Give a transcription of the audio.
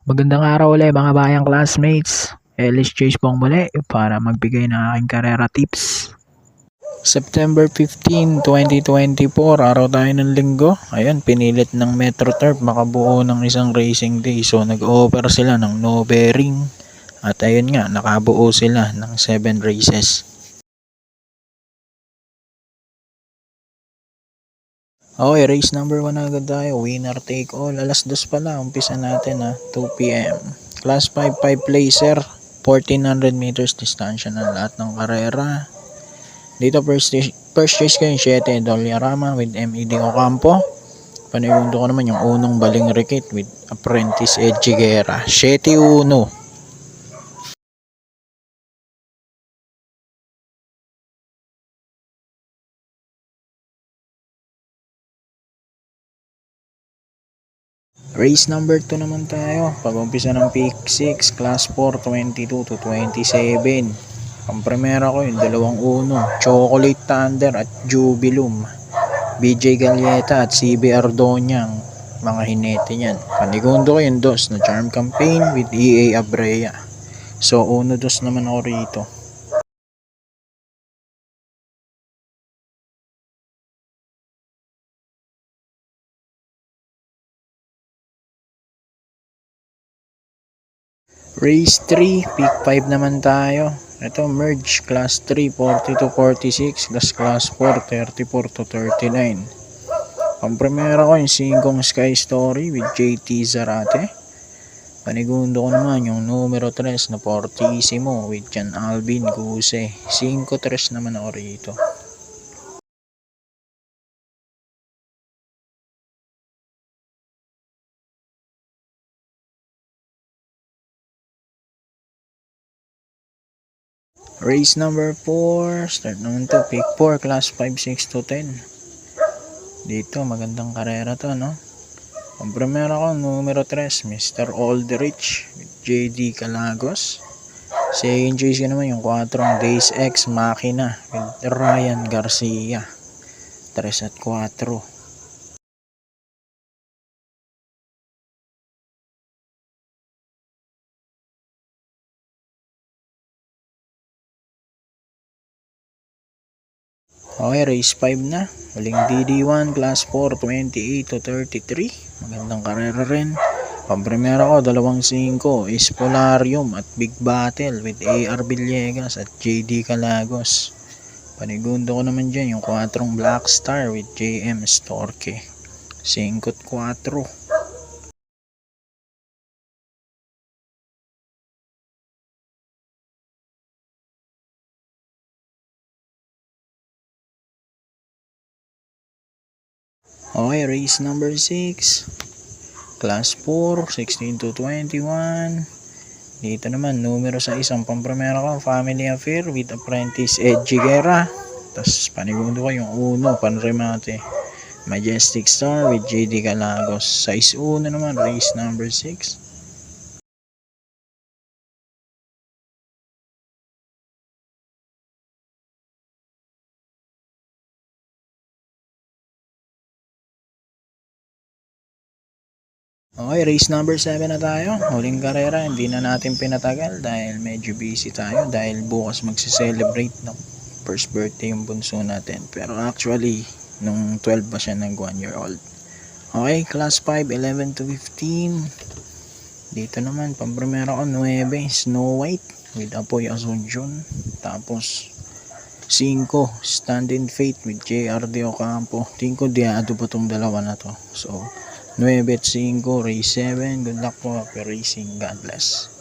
Magandang araw ulit mga bayang classmates. Ellis Chase po muli para magbigay ng aking karera tips. September 15, 2024, araw tayo ng linggo. Ayan, pinilit ng Metro Turf makabuo ng isang racing day. So nag-offer sila ng no bearing. At ayun nga, nakabuo sila ng 7 races. Okay, race number 1 agad tayo. Winner take all. Alas 2 pala. Umpisa natin 2 p.m. Class 5 placer. 1400 meters distansya ng lahat ng karera. Dito first race ko yung 7 Doliarama with MED Ocampo. Panigundo ko naman yung unong Baling Rikit with Apprentice Edgy Guerra. 7-1. Race number 2 naman tayo. Pag-umpisa ng pick 6, class 4, 22 to 27. Ang primera ko yung 2-1, Chocolate Thunder at Jubilum. BJ Galleta at CB Ardonyang mga hinete niyan. Panigundo ko yung 2 na Charm Campaign with EA Abrea. So 1-2 naman ako rito. Race 3, pick 5 naman tayo. Ito merge class 3, 40 to 46, class 4, 34 to 39. Ang primera ko yung 5 Sky Story with JT Zarate. Panigundo ko naman yung numero 3 na Fortissimo with Jan Alvin Guse. 5-3 naman ako rito. Race number 4, start naman to, pick 4, class 5, 6 to 10. Dito magandang karera to, no? Ang primera ko numero 3, Mr. Aldrich with JD Calagos. Second choice ko naman yung 4 Days X Machina with Ryan Garcia. 3 at 4. Okay, race 5 na. Huling DD1, class 4, 28 to 33. Magandang karera rin. Pampremera ko, 2-5, Espolarium at Big Battle with AR Villegas at JD Calagos. Panigundo ko naman dyan yung 4 Black Star with JM Storke. 5-4. Okay, race number 6, class 4, 16 to 21. Dito naman numero 6 ang pampremera ko, Family Affair with Apprentice Edgy Guerra. Tapos panigundo ko yung 1 panremate, Majestic Star with JD Calagos. 6-1 naman, race number 6. Okay, race number 7 na tayo. Huling karera, hindi na natin pinatagal dahil medyo busy tayo dahil bukas magse-celebrate ng first birthday yung bunso natin. Pero actually, nung 12 pa siya nag 1 year old. Okay, class 5, 11 to 15. Dito naman, pampremera ko 9, Snow White with Apoy Asuncion. Tapos 5, Stand in Faith with JRD Ocampo. Tingin ko diado pa tong dalawa na to. So 9 at 5, race 7. Good luck po, happy racing. God bless.